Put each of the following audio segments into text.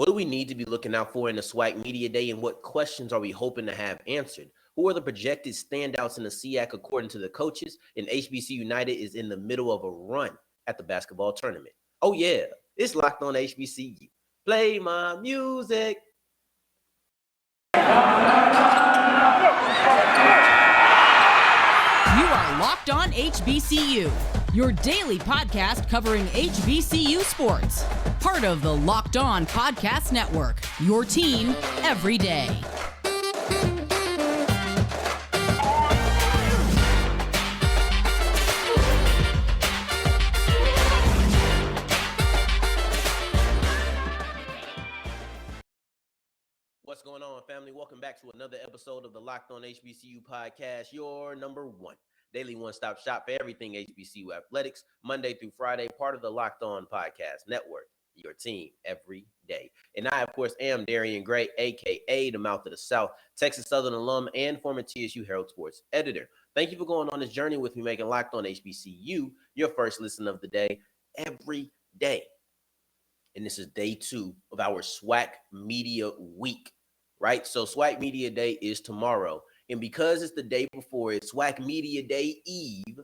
What do we need to be looking out for in the SWAC Media Day, and what questions are we hoping to have answered? Who are the projected standouts in the SIAC according to the coaches? And HBCUnited is in the middle of a run at the basketball tournament. Oh yeah, it's Locked On HBCU. Play my music. You are Locked On HBCU, your daily podcast covering HBCU sports. Part of the Locked On Podcast Network, your team every day. What's going on, family? Welcome back to another episode of the Locked On HBCU podcast, your number one daily one-stop shop for everything HBCU athletics, Monday through Friday, part of the Locked On Podcast Network, your team every day. And I, of course, am Darian Gray, a.k.a. the Mouth of the South, Texas Southern alum and former TSU Herald Sports editor. Thank you for going on this journey with me, making Locked On HBCU your first listen of the day every day. And this is day 2 of our SWAC Media Week, right? So SWAC Media Day is tomorrow. And because it's the day before it's SWAC Media Day Eve,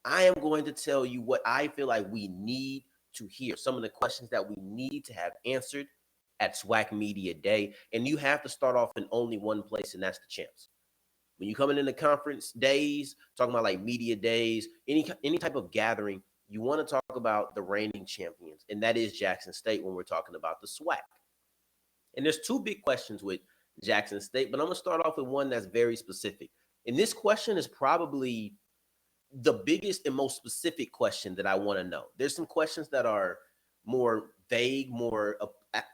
I am going to tell you what I feel like we need to hear, some of the questions that we need to have answered at SWAC Media Day. And you have to start off in only one place, and that's the champs. When you're coming into conference days, talking about like media days, any type of gathering, you want to talk about the reigning champions, and that is Jackson State when we're talking about the SWAC. And there's 2 big questions with Jackson State, but I'm going to start off with one that's very specific. And this question is probably the biggest and most specific question that I want to know. There's some questions that are more vague, more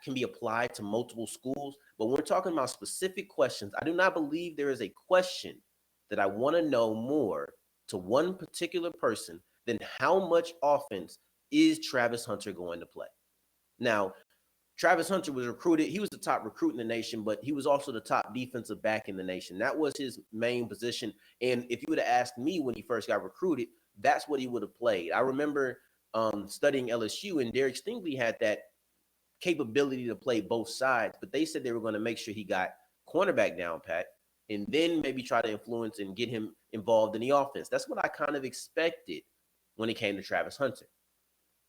can be applied to multiple schools, but when we're talking about specific questions, I do not believe there is a question that I want to know more to one particular person than how much offense is Travis Hunter going to play. Now, Travis Hunter was recruited. He was the top recruit in the nation, but he was also the top defensive back in the nation. That was his main position. And if you would have asked me when he first got recruited, that's what he would have played. I remember studying LSU, and Derek Stingley had that capability to play both sides, but they said they were going to make sure he got cornerback down pat and then maybe try to influence and get him involved in the offense. That's what I kind of expected when it came to Travis Hunter.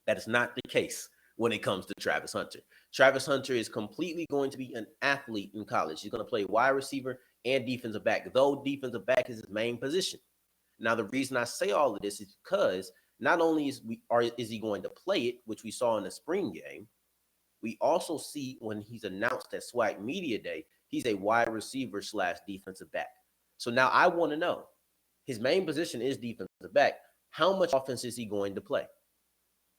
That is not the case when it comes to Travis Hunter. Travis Hunter is completely going to be an athlete in college. He's going to play wide receiver and defensive back, though defensive back is his main position. Now, the reason I say all of this is because not only is he going to play it, which we saw in the spring game, we also see when he's announced at SWAC Media Day, he's a wide receiver / defensive back. So now I want to know, his main position is defensive back. How much offense is he going to play?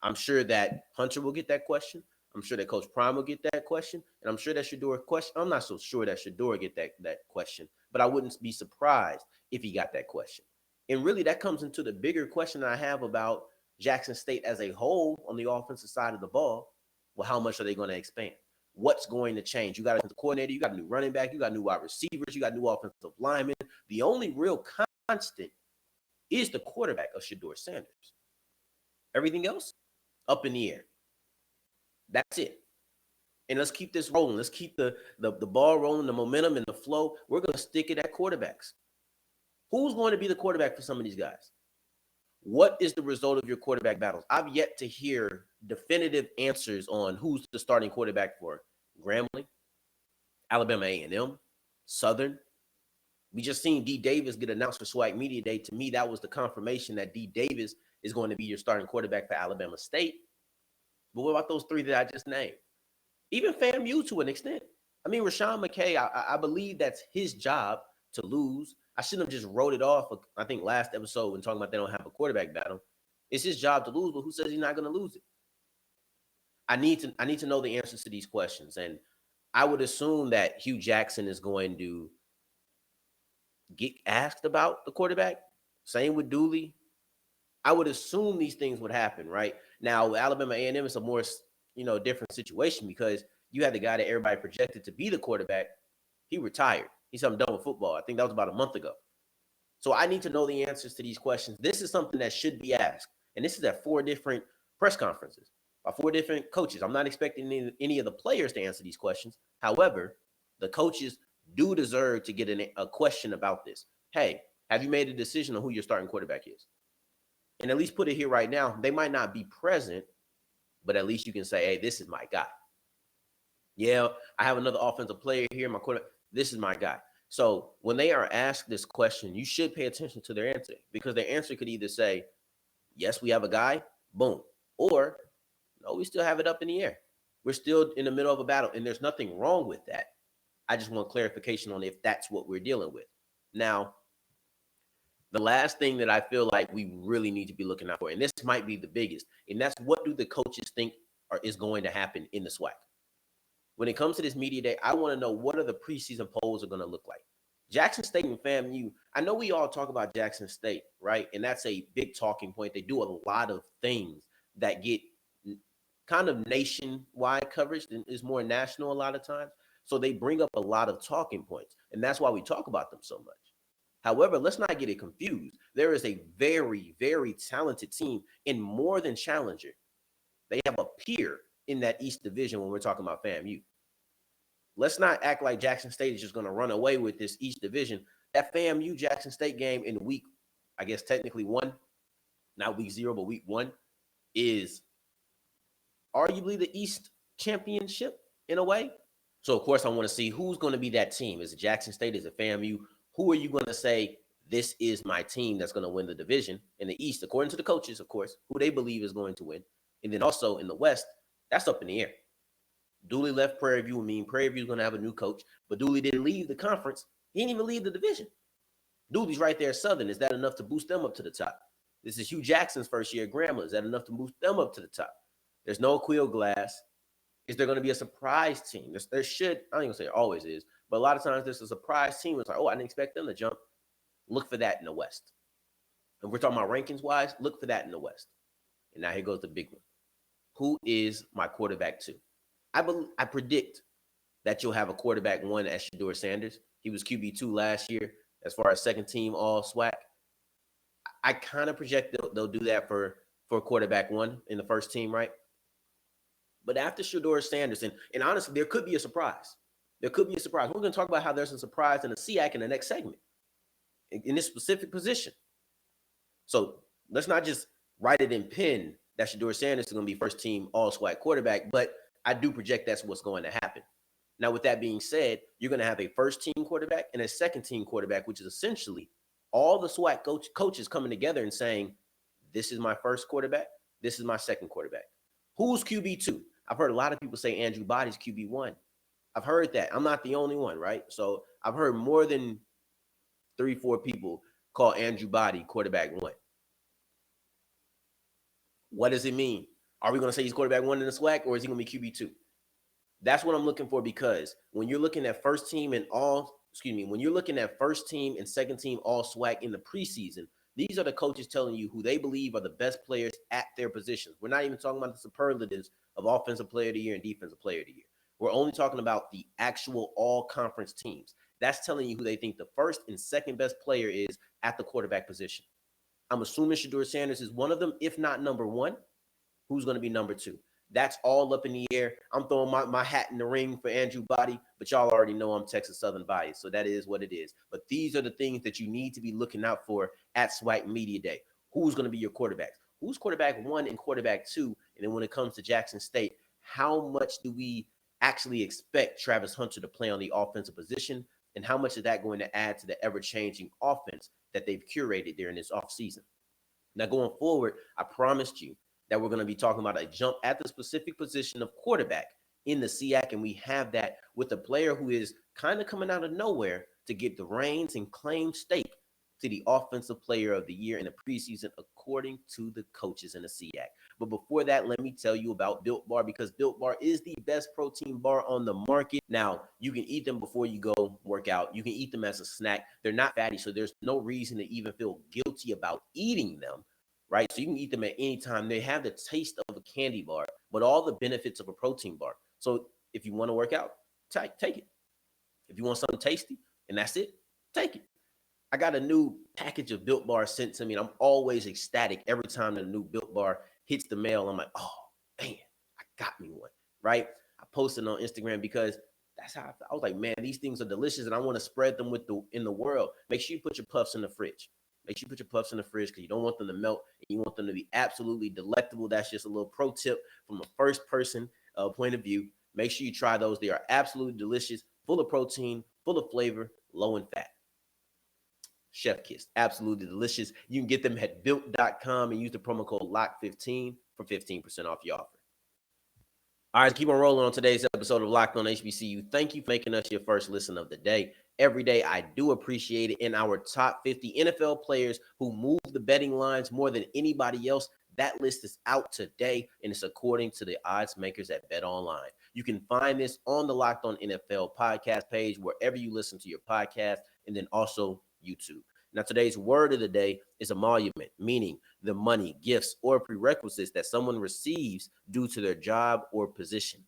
I'm sure that Hunter will get that question. I'm sure that Coach Prime will get that question. And I'm sure that Shedeur question. I'm not so sure that Shedeur get that question, but I wouldn't be surprised if he got that question. And really that comes into the bigger question I have about Jackson State as a whole on the offensive side of the ball. Well, how much are they going to expand? What's going to change? You got a coordinator, you got a new running back, you got new wide receivers, you got new offensive linemen. The only real constant is the quarterback of Shedeur Sanders. Everything else, up in the air. That's it. And let's keep this rolling. Let's keep the ball rolling, the momentum and the flow. We're going to stick it at quarterbacks. Who's going to be the quarterback for some of these guys? What is the result of your quarterback battles? I've yet to hear definitive answers on who's the starting quarterback for Grambling, Alabama A&M, Southern. We just seen D. Davis get announced for SWAC Media Day. To me, that was the confirmation that D. Davis is going to be your starting quarterback for Alabama State. But what about those 3 that I just named? Even FAMU to an extent. I mean, Rashawn McKay, I believe that's his job to lose. I shouldn't have just wrote it off, I think, last episode when talking about they don't have a quarterback battle. It's his job to lose, but who says he's not going to lose it? I need to know the answers to these questions. And I would assume that Hugh Jackson is going to get asked about the quarterback. Same with Dooley. I would assume these things would happen, right? Now, Alabama A&M is a more, different situation because you had the guy that everybody projected to be the quarterback. He retired. He's done with football. I think that was about a month ago. So I need to know the answers to these questions. This is something that should be asked. And this is at 4 different press conferences. by 4 different coaches. I'm not expecting any of the players to answer these questions. However, the coaches do deserve to get a question about this. Hey, have you made a decision on who your starting quarterback is? And at least put it here right now. They might not be present, but at least you can say, hey, this is my guy. Yeah, I have another offensive player here, my quarterback. This is my guy. So when they are asked this question, you should pay attention to their answer, because their answer could either say, yes, we have a guy, boom, or no, we still have it up in the air. We're still in the middle of a battle, and there's nothing wrong with that. I just want clarification on if that's what we're dealing with. Now, the last thing that I feel like we really need to be looking out for, and this might be the biggest, and that's what do the coaches think is going to happen in the SWAC? When it comes to this media day, I want to know, what are the preseason polls are going to look like? Jackson State and FAMU, I know we all talk about Jackson State, right? And that's a big talking point. They do a lot of things that get kind of nationwide coverage and is more national a lot of times. So they bring up a lot of talking points, and that's why we talk about them so much. However, let's not get it confused. There is a very, very talented team, and more than challenger, they have a peer in that East Division when we're talking about FAMU. Let's not act like Jackson State is just going to run away with this East Division. That FAMU Jackson State game in week, I guess technically 1, not week 0, but week 1, is arguably the East championship in a way. So, of course, I want to see who's going to be that team. Is it Jackson State? Is it FAMU? Who are you going to say, this is my team that's going to win the division in the East, according to the coaches, of course, who they believe is going to win. And then also in the West, that's up in the air. Dooley left Prairie View. I mean, Prairie View is going to have a new coach, but Dooley didn't leave the conference. He didn't even leave the division. Dooley's right there at Southern. Is that enough to boost them up to the top? This is Hugh Jackson's first year at Grambling. Is that enough to boost them up to the top? There's no Quill Glass. Is there going to be a surprise team? There should, I don't even say it always is, but a lot of times there's a surprise team. It's like, oh, I didn't expect them to jump. Look for that in the West. And we're talking about rankings-wise, look for that in the West. And now here goes the big one. Who is my quarterback 2? I predict that you'll have a quarterback 1 as Shedeur Sanders. He was QB2 last year as far as second team All-SWAC. I kind of project they'll do that for quarterback 1 in the first team, right? But after Shedeur Sanders, and honestly, there could be a surprise. There could be a surprise. We're going to talk about how there's a surprise in the SIAC in the next segment in this specific position. So let's not just write it in pen that Shedeur Sanders is going to be first team All-SWAC quarterback, but I do project that's what's going to happen. Now, with that being said, you're going to have a first team quarterback and a second team quarterback, which is essentially all the SWAC coaches coming together and saying, this is my first quarterback, this is my second quarterback. Who's QB2? I've heard a lot of people say Andrew Body's QB1. I've heard that. I'm not the only one, right? So I've heard more than 3-4 people call Andrew Body quarterback 1. What does it mean? Are we going to say he's quarterback 1 in the SWAC, or is he going to be QB2? That's what I'm looking for, because when you're looking at first team and when you're looking at first team and second team All-SWAC in the preseason, these are the coaches telling you who they believe are the best players at their positions. We're not even talking about the superlatives of offensive player of the year and defensive player of the year. We're only talking about the actual all-conference teams. That's telling you who they think the first and second best player is at the quarterback position. I'm assuming Shedeur Sanders is one of them, if not number 1. Who's going to be number 2? That's all up in the air. I'm throwing my hat in the ring for Andrew Body, but y'all already know I'm Texas Southern biased, so that is what it is. But these are the things that you need to be looking out for at SWAC Media Day. Who's going to be your quarterbacks? Who's quarterback 1 and quarterback 2? And then when it comes to Jackson State, how much do we actually expect Travis Hunter to play on the offensive position? And how much is that going to add to the ever-changing offense that they've curated during this offseason? Now, going forward, I promised you that we're going to be talking about a jump at the specific position of quarterback in the SIAC, and we have that with a player who is kind of coming out of nowhere to get the reins and claim stake to the offensive player of the year in the preseason, according to the coaches in the SIAC. But before that, let me tell you about Built Bar, because Built Bar is the best protein bar on the market. Now, you can eat them before you go work out. You can eat them as a snack. They're not fatty, so there's no reason to even feel guilty about eating them, right? So you can eat them at any time. They have the taste of a candy bar, but all the benefits of a protein bar. So if you want to work out, take it. If you want something tasty and that's it, take it. I got a new package of Built Bar sent to me, and I'm always ecstatic every time the new Built Bar hits the mail. I'm like, oh, man, got me one, right? I posted on Instagram because that's how I was like, man, these things are delicious and I want to spread them in the world. Make sure you put your puffs in the fridge. Make sure you put your puffs in the fridge because you don't want them to melt and you want them to be absolutely delectable. That's just a little pro tip from a first person point of view. Make sure you try those. They are absolutely delicious, full of protein, full of flavor, low in fat. Chef Kiss, absolutely delicious. You can get them at built.com and use the promo code LOCK15 for 15% off your offer. All right, keep on rolling on today's episode of Locked on HBCU. Thank you for making us your first listen of the day. Every day, I do appreciate it. In our top 50 NFL players who move the betting lines more than anybody else, that list is out today, and it's according to the odds makers at Bet Online. You can find this on the Locked on NFL podcast page, wherever you listen to your podcast, and then also YouTube. Now, today's word of the day is emolument, meaning the money, gifts, or prerequisites that someone receives due to their job or position.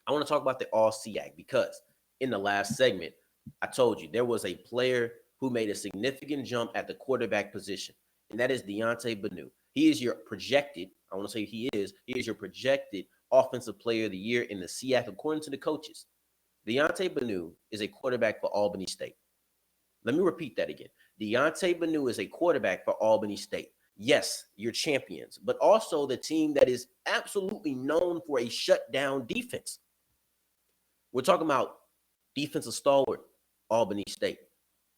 I want to talk about the All-SIAC because in the last segment, I told you there was a player who made a significant jump at the quarterback position, and that is Dionte Bonneau. He is your projected, I want to say he is your projected offensive player of the year in the SIAC, according to the coaches. Dionte Bonneau is a quarterback for Albany State. Let me repeat that again. Dionte Bonneau is a quarterback for Albany State. Yes, you're champions, but also the team that is absolutely known for a shutdown defense. We're talking about defensive stalwart, Albany State.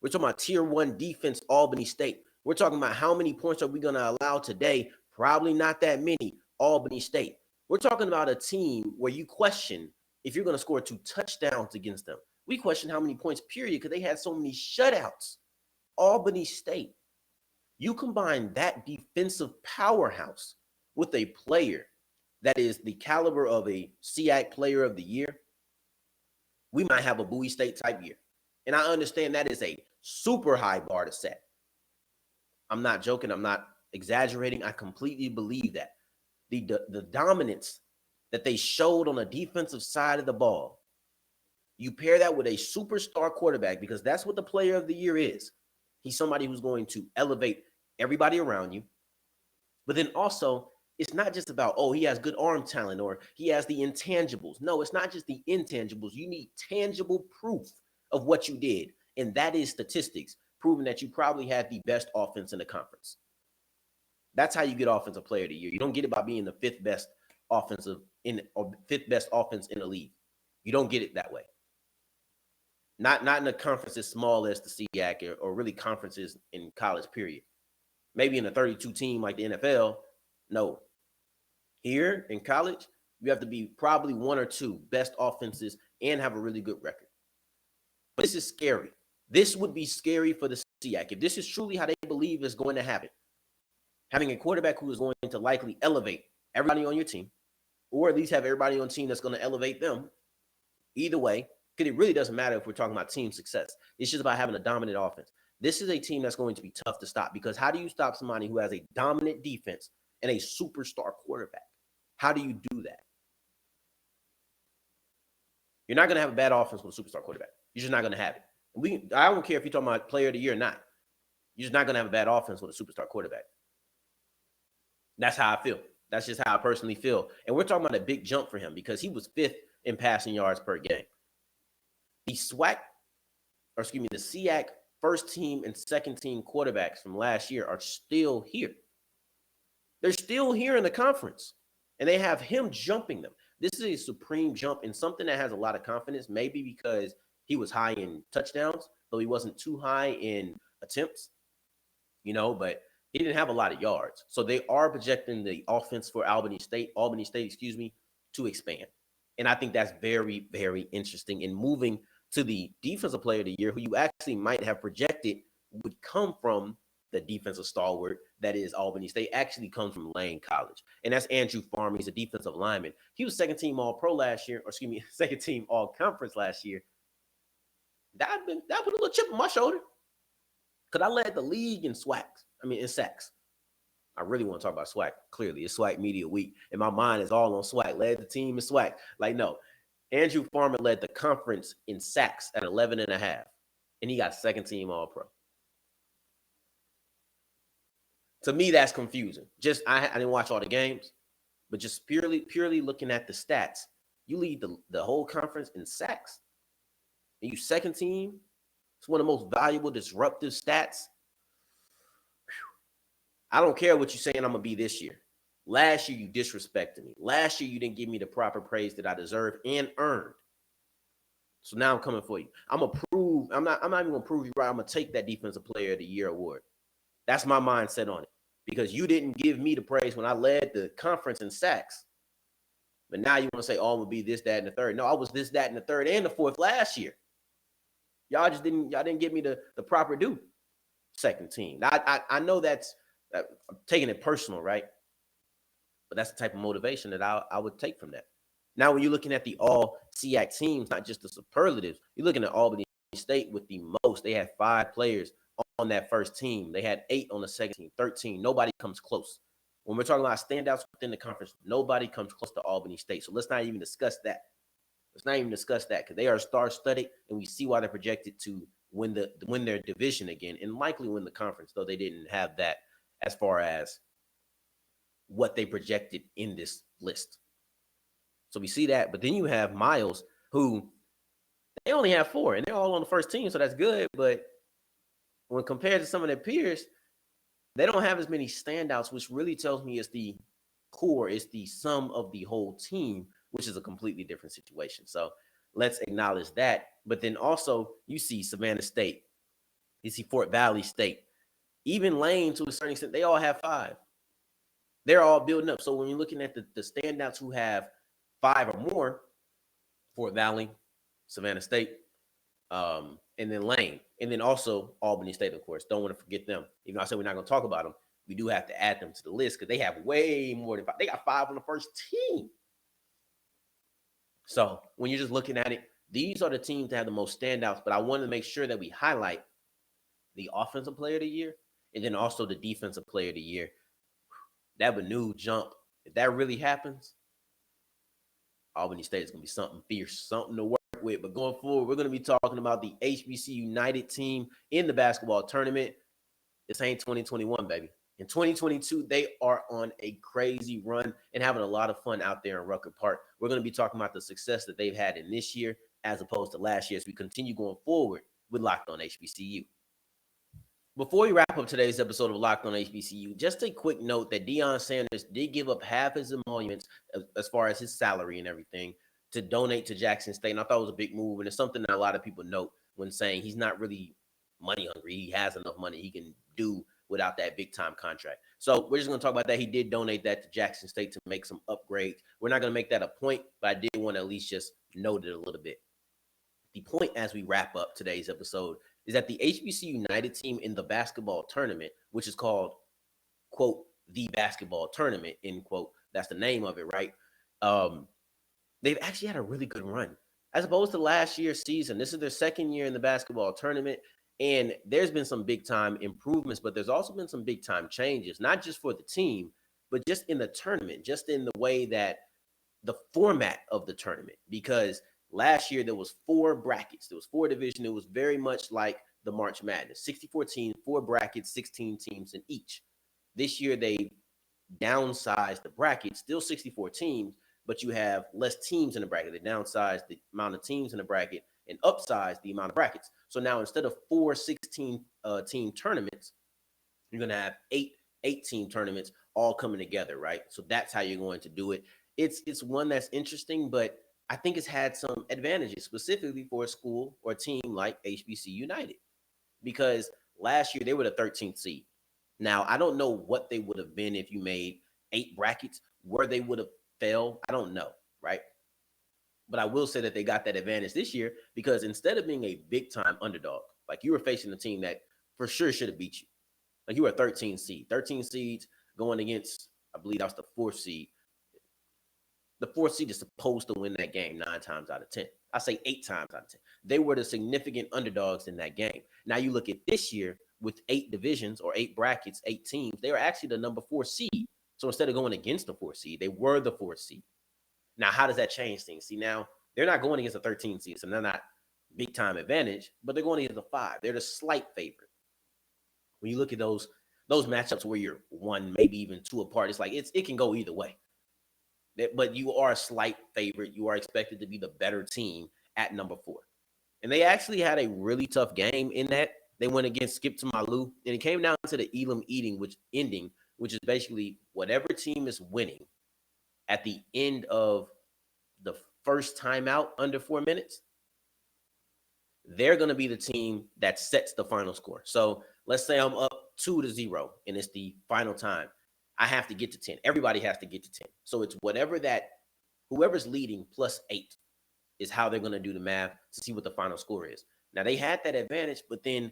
We're talking about tier 1 defense, Albany State. We're talking about how many points are we going to allow today? Probably not that many, Albany State. We're talking about a team where you question if you're going to score 2 touchdowns against them. We question how many points, period, because they had so many shutouts. Albany State. You combine that defensive powerhouse with a player that is the caliber of a SIAC player of the year, we might have a Bowie State type year. And I understand that is a super high bar to set. I'm not joking. I'm not exaggerating. I completely believe that. The dominance that they showed on the defensive side of the ball, you pair that with a superstar quarterback, because that's what the player of the year is. He's somebody who's going to elevate everybody around you. But then also, it's not just about, oh, he has good arm talent or he has the intangibles. No, it's not just the intangibles. You need tangible proof of what you did. And that is statistics, proving that you probably had the best offense in the conference. That's how you get offensive player of the year. You don't get it by being the fifth best offense in the league. You don't get it that way. Not in a conference as small as the SIAC or really conferences in college, period. Maybe in a 32 team like the NFL. No. Here in college, you have to be probably 1 or 2 best offenses and have a really good record. But this is scary. This would be scary for the SIAC. If this is truly how they believe is going to happen, having a quarterback who is going to likely elevate everybody on your team, or at least have everybody on the team that's going to elevate them, either way, because it really doesn't matter if we're talking about team success. It's just about having a dominant offense. This is a team that's going to be tough to stop, because how do you stop somebody who has a dominant defense and a superstar quarterback? How do you do that? You're not going to have a bad offense with a superstar quarterback. You're just not going to have it. I don't care if you're talking about player of the year or not. You're just not going to have a bad offense with a superstar quarterback. That's how I feel. That's just how I personally feel. And we're talking about a big jump for him because he was 5th in passing yards per game. The SIAC first team and second team quarterbacks from last year are still here. They're still here in the conference, and they have him jumping them. This is a supreme jump and something that has a lot of confidence, maybe because he was high in touchdowns, though he wasn't too high in attempts, but he didn't have a lot of yards. So they are projecting the offense for Albany State, to expand. And I think that's very, very interesting. And moving to the defensive player of the year, who you actually might have projected would come from the defensive stalwart that is Albany State, actually comes from Lane College. And that's Andrew Farmer. He's a defensive lineman. He was second team All-Pro last year, second team All-Conference last year. That put a little chip on my shoulder, because I led the league in sacks. I really want to talk about SWAC. Clearly, it's SWAC Media Week, and my mind is all on SWAC. Led the team in SWAC. No. Andrew Farmer led the conference in sacks at 11.5, and he got second team All-Pro. To me, that's confusing. I didn't watch all the games, But just purely looking at the stats, you lead the whole conference in sacks. And you second team. It's one of the most valuable disruptive stats. I don't care what you're saying I'm going to be this year. Last year, you disrespected me. Last year, you didn't give me the proper praise that I deserve and earned. So now I'm coming for you. I'm not even going to prove you right. I'm going to take that Defensive Player of the Year award. That's my mindset on it. Because you didn't give me the praise when I led the conference in sacks. But now you want to say, oh, I'm going to be this, that, and the third. No, I was this, that, and the third, and the fourth last year. Y'all didn't give me the proper due. Second team. I know that's I'm taking it personal, right? But that's the type of motivation that I would take from that. Now, when you're looking at the All-SIAC teams, not just the superlatives, you're looking at Albany State with the most. They had 5 players on that first team. They had 8 on the second team, 13. Nobody comes close. When we're talking about standouts within the conference, nobody comes close to Albany State. So let's not even discuss that. Because they are star-studded, and we see why they're projected to win their division again and likely win the conference, though they didn't have that as far as what they projected in this list. So we see that. But then you have Miles, who they only have 4, and they're all on the first team, so that's good. But when compared to some of their peers, they don't have as many standouts, which really tells me it's the core, it's the sum of the whole team, which is a completely different situation. So let's acknowledge that. But then also you see Savannah State, you see Fort Valley State, even Lane to a certain extent, they all have 5. They're all building up. So when you're looking at the standouts who have 5 or more, Fort Valley, Savannah State, and then Lane, and then also Albany State, of course. Don't want to forget them. Even though I said we're not going to talk about them, we do have to add them to the list because they have way more than 5. They got 5 on the first team. So when you're just looking at it, these are the teams that have the most standouts, but I wanted to make sure that we highlight the Offensive Player of the Year and then also the Defensive Player of the Year. That Bonneau jump, if that really happens, Albany State is going to be something fierce, something to work with. But going forward, we're going to be talking about the HBCUnited team in the basketball tournament. This ain't 2021, baby. In 2022, they are on a crazy run and having a lot of fun out there in Rucker Park. We're going to be talking about the success that they've had in this year as opposed to last year as we continue going forward with Locked On HBCU. Before we wrap up today's episode of Locked On HBCU, just a quick note that Shedeur Sanders did give up half his emoluments as far as his salary and everything to donate to Jackson State. And I thought it was a big move. And it's something that a lot of people note when saying he's not really money hungry. He has enough money he can do without that big time contract. So we're just going to talk about that. He did donate that to Jackson State to make some upgrades. We're not going to make that a point, but I did want to at least just note it a little bit. The point as we wrap up today's episode is that the HBCUnited team in the basketball tournament, which is called, quote, the basketball tournament, end quote, that's the name of it, right? They've actually had a really good run. As opposed to last year's season, this is their second year in the basketball tournament, and there's been some big-time improvements, but there's also been some big-time changes, not just for the team, but just in the tournament, just in the way that the format of the tournament, because last year there was 4 brackets, there was 4 divisions. It was very much like the March Madness, 64 teams, 4 brackets, 16 teams in each. This year they downsized the bracket, still 64 teams, but you have less teams in the bracket. They downsized the amount of teams in the bracket and upsized the amount of brackets. So now instead of 4 16 team tournaments, you're going to have 8 team tournaments all coming together, right? So that's how you're going to do it. It's one that's interesting, but I think it's had some advantages specifically for a school or a team like HBCUnited, because last year they were the 13th seed. Now, I don't know what they would have been if you made 8 brackets, where they would have fell. I don't know, right? But I will say that they got that advantage this year because instead of being a big time underdog, like you were facing a team that for sure should have beat you. Like you were a 13 seed, 13 seeds going against, I believe that was the 4th seed. The 4th seed is supposed to win that game 9 times out of 10. I say 8 times out of 10. They were the significant underdogs in that game. Now you look at this year with 8 divisions or 8 brackets, 8 teams, they were actually the number 4 seed. So instead of going against the 4th seed, they were the 4th seed. Now, how does that change things? See, now they're not going against a 13 seed, so they're not big time advantage, but they're going against a 5. They're the slight favorite. When you look at those matchups where you're 1, maybe even 2 apart, it's like it can go either way. but you are a slight favorite. You are expected to be the better team at number 4. And they actually had a really tough game in that. They went against Skip to Malou, and it came down to the Elam ending, which is basically whatever team is winning at the end of the first timeout under 4 minutes, they're going to be the team that sets the final score. So let's say I'm up 2-0 and it's the final time. I have to get to 10. Everybody has to get to 10. So it's whoever's leading plus 8 is how they're going to do the math to see what the final score is. Now, they had that advantage, but then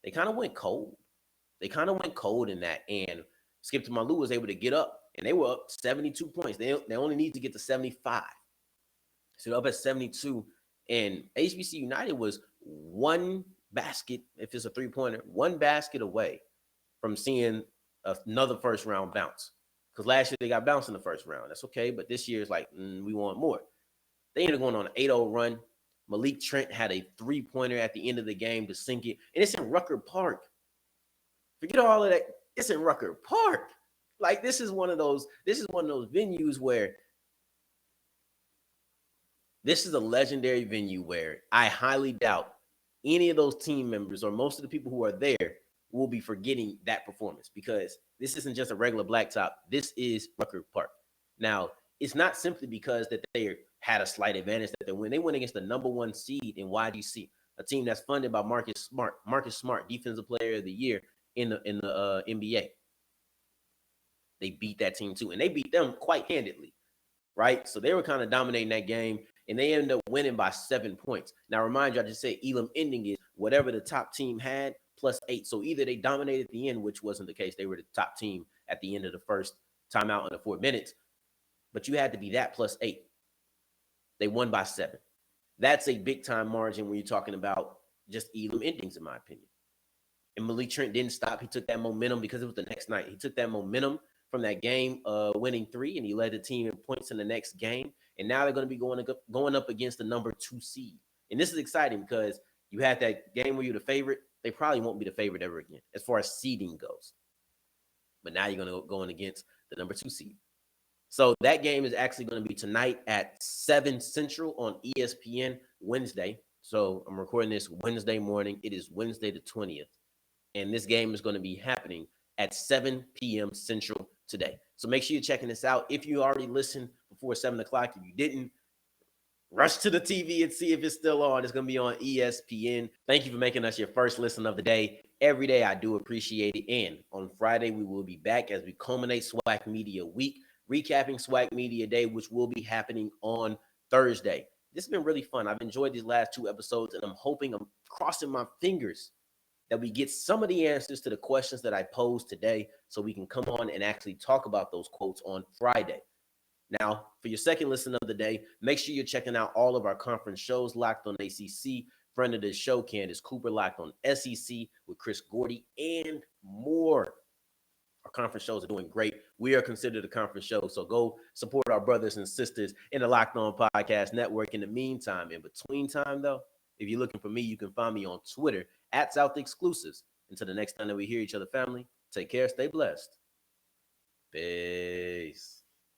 they kind of went cold. They kind of went cold in that, and Skip to Malou was able to get up, and they were up 72 points. They only need to get to 75. So they're up at 72, and HBCUnited was one basket, if it's a three-pointer, one basket away from seeing another first-round bounce. Because last year they got bounced in the first round. That's okay, but this year it's like, we want more. They ended up going on an 8-0 run. Malik Trent had a three-pointer at the end of the game to sink it. And it's in Rucker Park. Forget all of that. It's in Rucker Park. Like, this is one of those venues where this is a legendary venue where I highly doubt any of those team members or most of the people who are there will be forgetting that performance, because this isn't just a regular blacktop. This is Rucker Park. Now, it's not simply because that they had a slight advantage that they went against the number 1 seed in YGC, a team that's funded by Marcus Smart, Defensive Player of the Year in the NBA. They beat that team too, and they beat them quite handedly, right? So they were kind of dominating that game, and they ended up winning by 7 points. Now, remind you, I just said Elam ending is whatever the top team had plus 8. So either they dominated the end, which wasn't the case. They were the top team at the end of the first timeout in the 4 minutes, but you had to be that plus 8. They won by 7. That's a big time margin when you're talking about just Elam endings, in my opinion. And Malik Trent didn't stop. He took that momentum because it was the next night. He took that momentum from that game, winning 3, and he led the team in points in the next game. And now they're going to be going up against the number 2 seed. And this is exciting because you had that game where you're the favorite. They probably won't be the favorite ever again as far as seeding goes. But now you're going to go in against the number 2 seed. So that game is actually going to be tonight at 7 Central on ESPN Wednesday. So I'm recording this Wednesday morning. It is Wednesday the 20th. And this game is going to be happening at 7 p.m. Central today. So make sure you're checking this out. If you already listened before 7 o'clock, if you didn't, rush to the TV and see if it's still on. It's going to be on ESPN. Thank you for making us your first listen of the day. Every day, I do appreciate it. And on Friday, we will be back as we culminate SWAC Media Week, recapping SWAC Media Day, which will be happening on Thursday. This has been really fun. I've enjoyed these last 2 episodes, and I'm crossing my fingers that we get some of the answers to the questions that I posed today so we can come on and actually talk about those quotes on Friday. Now, for your second listen of the day, make sure you're checking out all of our conference shows. Locked on ACC, friend of the show, Candace Cooper. Locked on SEC with Chris Gordy, and more. Our conference shows are doing great. We are considered a conference show, so go support our brothers and sisters in the Locked On Podcast Network. In the meantime, in between time, though, if you're looking for me, you can find me on Twitter at South Exclusives. Until the next time that we hear each other, family, take care, stay blessed. Peace.